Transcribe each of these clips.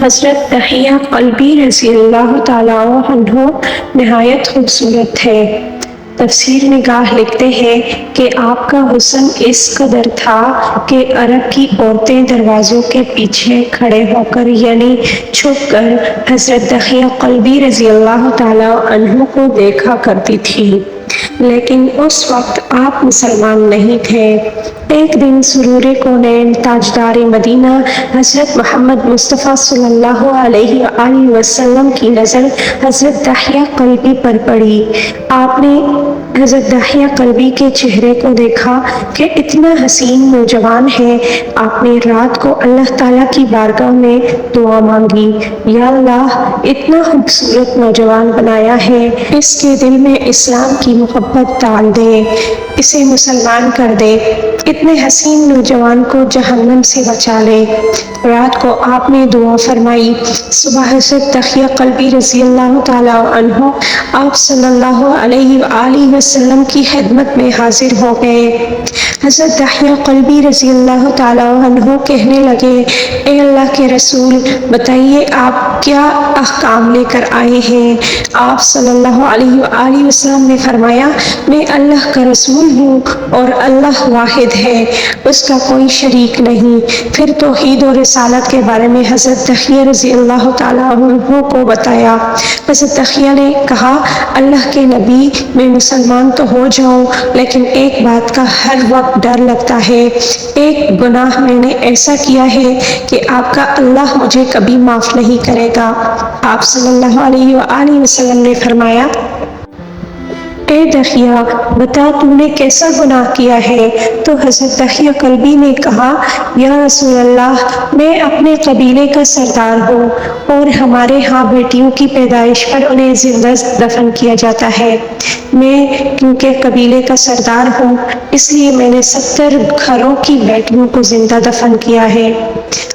حضرت دحیہ قلبی رضی اللہ تعالیٰ عنہ نہایت خوبصورت تھے۔ تفسیر نگاہ لکھتے ہیں کہ آپ کا حسن اس قدر تھا کہ عرب کی عورتیں دروازوں کے پیچھے کھڑے ہو کر یعنی چھپ کر حضرت دحیہ قلبی رضی اللہ تعالیٰ عنہ کو دیکھا کرتی تھی، لیکن اس وقت آپ مسلمان نہیں تھے۔ ایک دن سرور کونین تاجدار مدینہ حضرت محمد مصطفیٰ صلی اللہ علیہ وآلہ وسلم کی نظر حضرت دحیہ قلبی پر پڑی۔ آپ نے حضرت دحیہ قلبی کے چہرے کو دیکھا کہ اتنا حسین نوجوان ہے۔ آپ نے رات کو اللہ تعالیٰ کی بارگاہ میں دعا مانگی، یا اللہ اتنا خوبصورت نوجوان بنایا ہے، اس کے دل میں اسلام کی محبت ڈال دے، اسے مسلمان کر دے، اتنے حسین نوجوان کو جہنم سے بچا لے۔ رات کو آپ نے دعا فرمائی، صبح حضرت دحیہ قلبی رضی اللہ تعالیٰ عنہ آپ صلی اللہ علیہ وآلہ وسلم کی خدمت میں حاضر ہو گئے۔ حضرت دحیہ قلبی رضی اللہ تعالیٰ عنہ کہنے لگے، اے اللہ کے رسول، بتائیے آپ کیا احکام لے کر آئے ہیں؟ آپ صلی اللہ علیہ وآلہ وسلم نے فرمایا، میں اللہ کا رسول ہوں اور اللہ واحد ہے، اس کا کوئی شریک نہیں۔ پھر توحید و رسالت کے بارے میں حضرت دحیہ رضی اللہ تعالیٰ عنہ کو بتایا۔ حضرت دحیہ نے کہا، اللہ کے نبی، میں مسلمان تو ہو جاؤں، لیکن ایک بات کا ہر وقت ڈر لگتا ہے، ایک گناہ میں نے ایسا کیا ہے کہ آپ کا اللہ مجھے کبھی معاف نہیں کرے گا۔ آپ صلی اللہ علیہ وآلہ وسلم نے فرمایا، اے دحیہ بتا تو نے کیسا گناہ کیا ہے؟ تو حضرت دحیہ قلبی نے کہا، یا رسول اللہ، میں اپنے قبیلے کا سردار ہوں اور ہمارے ہاں بیٹیوں کی پیدائش پر انہیں زندہ دفن کیا جاتا ہے۔ میں کیونکہ قبیلے کا سردار ہوں اس لیے میں نے 70 گھروں کی بیٹیوں کو زندہ دفن کیا ہے۔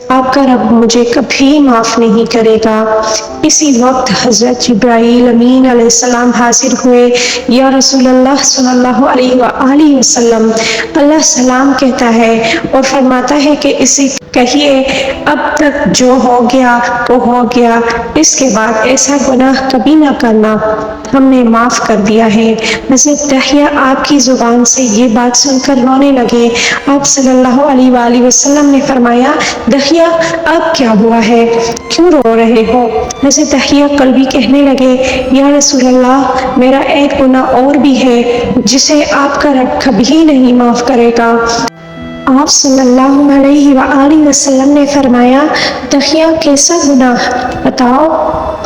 آپ کا رب مجھے کبھی معاف نہیں کرے گا۔ اسی وقت حضرت جبرائیل امین علیہ السلام حاضر ہوئے، یا رسول اللہ صلی اللہ علیہ وآلہ وسلم، اللہ سلام کہتا ہے اور فرماتا ہے کہ اسے کہیے، اب تک جو ہو گیا وہ ہو گیا، اس کے بعد ایسا گناہ کبھی نہ کرنا، ہم نے معاف کر دیا ہے۔ حضرت دحیہ آپ کی زبان سے یہ بات سن کر رونے لگے۔ آپ صلی اللہ علیہ وآلہ وسلم نے فرمایا، دحیہ اب کیا ہوا ہے، کیوں رو رہے ہو؟ حضرت دحیہ قلبی کہنے لگے، یا رسول اللہ، میرا ایک گناہ اور بھی ہے جسے آپ کا رب کبھی نہیں معاف کرے گا۔ آپ صلی اللہ علیہ وآلہ وسلم نے فرمایا، دحیہ کیسا گناہ بتاؤ؟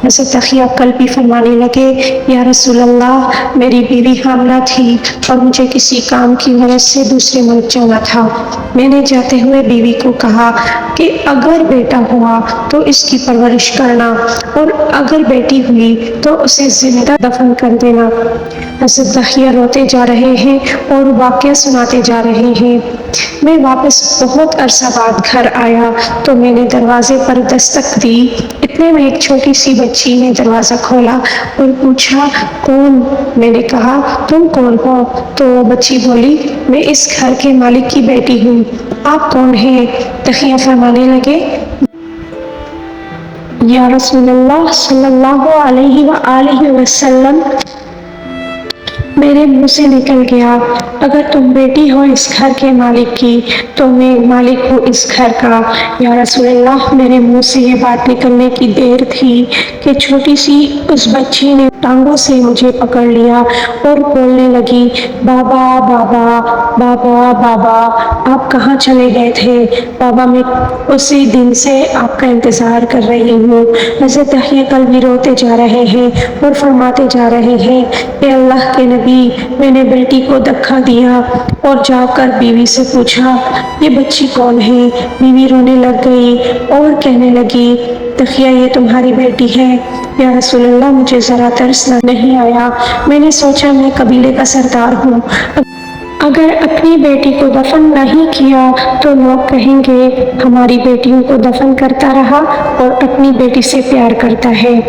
حضرت دحیہ قلبی فرمانے لگے، یا رسول اللہ، میری بیوی حاملہ تھی اور مجھے کسی کام کی وجہ سے دوسرے ملک جانا تھا۔ میں نے جاتے ہوئے بیوی کو کہا کہ اگر بیٹا ہوا تو اس کی پرورش کرنا اور اگر بیٹی ہوئی تو اسے زندہ دفن کر دینا۔ حضرت دحیہ روتے جا رہے ہیں اور واقعہ سناتے جا رہے ہیں، میں واپس بہت عرصہ بعد گھر آیا تو میں نے دروازے پر دستک دی، اتنے میں ایک چھوٹی سی بچی نے دروازہ کھولا اور پوچھا، کون؟ میں نے کہا، تم کون ہو؟ تو وہ بچی بولی، میں اس گھر کے مالک کی بیٹی ہوں۔ آپ کون ہیں؟ دحیہ فرمانے لگے، یا رسول اللہ صلی اللہ علیہ وآلہ وسلم، میرے منہ سے نکل گیا، اگر تم بیٹی ہو اس گھر کے مالک کی تو میں مالک ہوں اس گھر کا۔ یا رسول اللہ، میرے منہ سے یہ بات نکلنے کی دیر تھی کہ چھوٹی سی اس بچی نے ٹانگوں سے مجھے پکڑ لیا اور بولنے لگی، بابا بابا بابا بابا، آپ کہاں چلے گئے تھے؟ بابا، میں اسی دن سے آپ کا انتظار کر رہی ہوں۔ حضرت دحیہ قلبی روتے جا رہے ہیں اور فرماتے جا رہے ہیں، اے اللہ کے نبی، میں نے بیٹی کو دھکا دیا اور جا کر بیوی سے پوچھا، یہ بچی کون ہے؟ بیوی رونے لگ گئی اور کہنے لگی، دحیہ یہ تمہاری بیٹی ہے۔ یا رسول اللہ، مجھے ذرا ترس نہیں آیا، میں نے سوچا میں قبیلے کا سردار ہوں، اگر اپنی بیٹی کو دفن نہیں کیا تو لوگ کہیں گے ہماری بیٹیوں کو دفن کرتا رہا اور اپنی بیٹی سے پیار کرتا ہے۔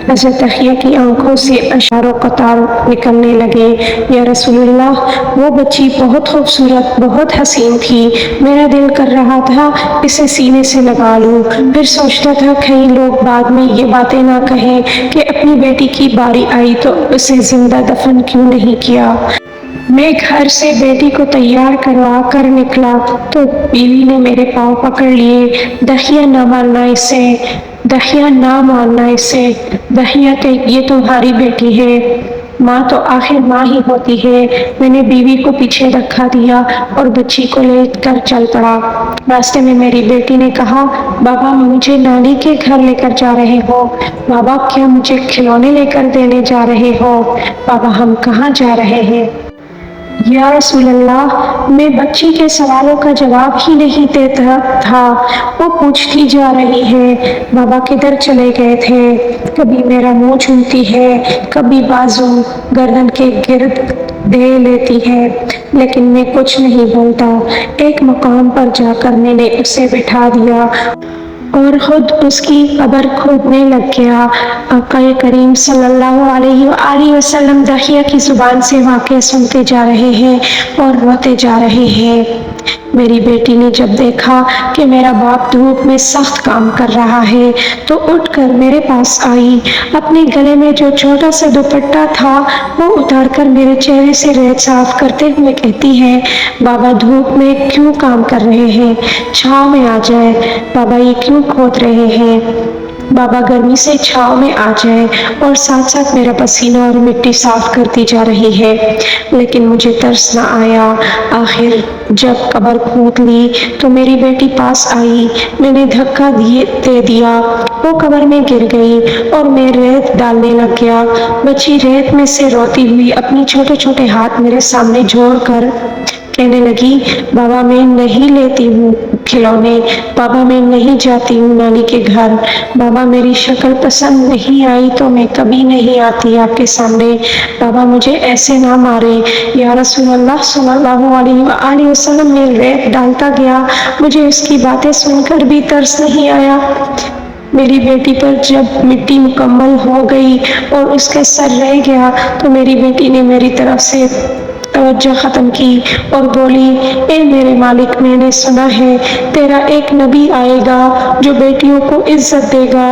حضرت دحیہ کی آنکھوں سے اشار و قطار نکلنے لگے۔ یا رسول اللہ، وہ بچی بہت خوبصورت، بہت حسین تھی، میرا دل کر رہا تھا اسے سینے سے لگا لوں، پھر سوچتا تھا کہیں لوگ بعد میں یہ باتیں نہ کہیں کہ اپنی بیٹی کی باری آئی تو اسے زندہ دفن کیوں نہیں کیا۔ میں گھر سے بیٹی کو تیار کروا کر نکلا تو بیوی نے میرے پاؤں پکڑ لیے، دحیہ نہ مارنا اسے، دحیہ نہ مارنا اسے، دحیہ کہ یہ تمہاری بیٹی ہے، ماں تو آخر ماں ہی ہوتی ہے۔ میں نے بیوی کو پیچھے رکھا دیا اور بچی کو لے کر چل پڑا۔ راستے میں میری بیٹی نے کہا، بابا مجھے نانی کے گھر لے کر جا رہے ہو؟ بابا کیا مجھے کھلونے لے کر دینے جا رہے ہو؟ بابا ہم کہاں جا رہے ہیں؟ یا رسول اللہ، میں بچی کے سوالوں کا جواب ہی نہیں دیتا تھا، وہ پوچھتی جا رہی ہے بابا کدھر چلے گئے تھے؟ کبھی میرا منہ چومتی ہے، کبھی بازو گردن کے گرد دے لیتی ہے، لیکن میں کچھ نہیں بولتا۔ ایک مقام پر جا کر میں نے اسے بٹھا دیا اور خود اس کی قبر کھودنے لگ گیا۔ آقا کریم صلی اللہ علیہ وآلہ وسلم دحیہ کی زبان سے واقعہ سنتے جا رہے ہیں اور روتے جا رہے ہیں۔ میری بیٹی نے جب دیکھا کہ میرا باپ دھوپ میں سخت کام کر رہا ہے تو اٹھ کر میرے پاس آئی، اپنے گلے میں جو چھوٹا سا دوپٹہ تھا وہ اتار کر میرے چہرے سے ریت صاف کرتے ہوئے کہتی ہے، بابا دھوپ میں کیوں کام کر رہے ہیں؟ چھاؤں میں آ جائے۔ بابا یہ کیوں کھود رہے ہیں؟ بابا گرمی سے چھاؤں میں آ جائے۔ اور ساتھ ساتھ میرا پسینہ اور مٹی صاف کرتی جا رہی ہے، لیکن مجھے ترس نہ آیا۔ آخر جب قبر کھود لی تو میری بیٹی پاس آئی، میں نے دھکا دے دیا، وہ قبر میں گر گئی اور میں ریت ڈالنے لگ گیا۔ بچی ریت میں سے روتی ہوئی اپنے چھوٹے چھوٹے ہاتھ میرے سامنے جوڑ کر کہنے لگی، بابا میں نہیں لیتی ہوں کھلونے، بابا میں نہیں جاتی ہوں نانی کے گھر، بابا میری شکل پسند نہیں آئی تو میں کبھی نہیں آتی آپ کے سامنے، بابا مجھے ایسے نہ مارے۔ یا رسول اللہ صلی اللہ علیہ وآلہ وسلم میں ریت ڈالتا گیا، مجھے اس کی باتیں سن کر بھی ترس نہیں آیا۔ میری بیٹی پر جب مٹی مکمل ہو گئی اور اس کا سر رہ گیا تو میری بیٹی نے میری طرف سے توجہ ختم کی اور بولی، اے میرے مالک، میں نے سنا ہے تیرا ایک نبی آئے گا جو بیٹیوں کو عزت دے گا،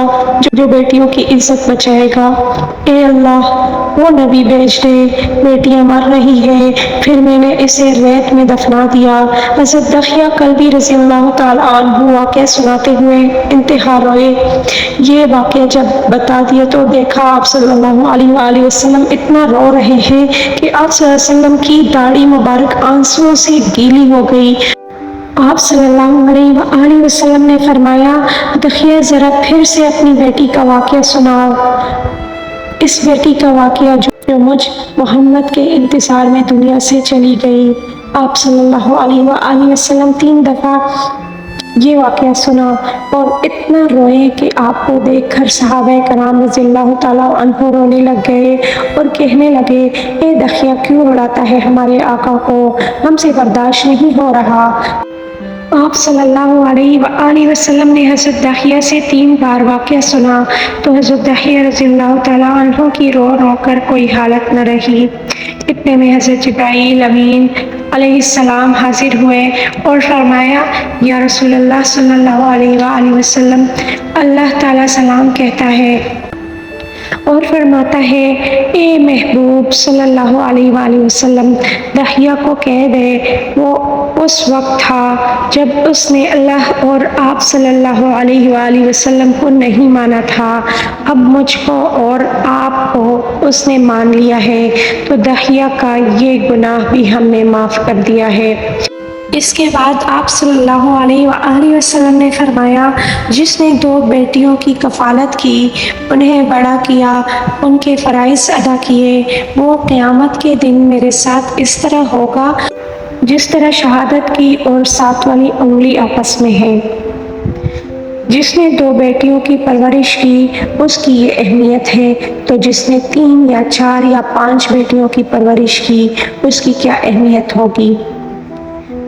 جو بیٹیوں کی عزت بچائے گا۔ اے اللہ وہ نبی بھیج دے، بیٹیاں مر رہی ہیں۔ پھر میں نے اسے ریت میں دفنا دیا۔ حضرت دحیہ کلبی رضی اللہ تعالیٰ عنہ واقعہ سناتے ہوئے انتہا روئے۔ یہ واقعہ جب بتا دیا تو دیکھا آپ صلی اللہ علیہ وآلہ وسلم اتنا رو رہے ہیں کہ آپ صلی اللہ علیہ وسلم کی داڑھی مبارک آنسوؤں سے گیلی ہو گئی۔ آپ صلی اللہ علیہ وآلہ وسلم نے فرمایا، دحیہ ذرا پھر سے اپنی بیٹی کا واقعہ سناؤ، اس بیٹی کا واقعہ جو مجھ محمد کے انتظار میں دنیا سے چلی گئی۔ آپ صلی اللہ علیہ وآلہ وسلم 3 دفعہ یہ واقعہ سنا اور اتنا روئے کہ آپ کو دیکھ کر صحابہ کرام رضی اللہ تعالیٰ عنہ رونے لگ گئے اور کہنے لگے، اے دحیہ کیوں رلاتا ہے ہمارے آقا کو، ہم سے برداشت نہیں ہو رہا۔ آپ صلی اللہ علیہ وآلہ وسلم نے حضرت دحیہ سے 3 بار واقعہ سنا تو حضرت دحیہ رضی اللہ تعالیٰ عنہ کی رو رو کر کوئی حالت نہ رہی۔ اتنے میں حضرت جبرائیل امین علیہ السلام حاضر ہوئے اور فرمایا، یا رسول اللہ صلی اللہ علیہ وآلہ وسلم، اللہ تعالیٰ سلام کہتا ہے اور فرماتا ہے، اے محبوب صلی اللہ علیہ وآلہ وسلم، دحیہ کو کہہ دے وہ اس وقت تھا جب اس نے اللہ اور آپ صلی اللہ علیہ وآلہ وسلم کو نہیں مانا تھا، اب مجھ کو اور آپ کو اس نے مان لیا ہے تو دحیہ کا یہ گناہ بھی ہم نے معاف کر دیا ہے۔ اس کے بعد آپ صلی اللہ علیہ وآلہ وسلم نے فرمایا، جس نے 2 بیٹیوں کی کفالت کی، انہیں بڑا کیا، ان کے فرائض ادا کیے، وہ قیامت کے دن میرے ساتھ اس طرح ہوگا جس طرح شہادت کی اور 7 والی انگلی آپس میں ہے۔ جس نے 2 بیٹیوں کی پرورش کی اس کی یہ اہمیت ہے، تو جس نے 3 یا 4 یا 5 بیٹیوں کی پرورش کی اس کی کیا اہمیت ہوگی۔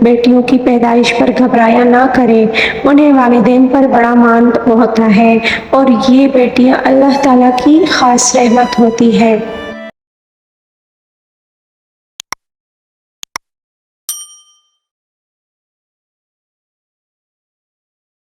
بیٹیوں کی پیدائش پر گھبرایا نہ کریں، انہیں والدین پر بڑا مان ہوتا ہے اور یہ بیٹیاں اللہ تعالیٰ کی خاص رحمت ہوتی ہے۔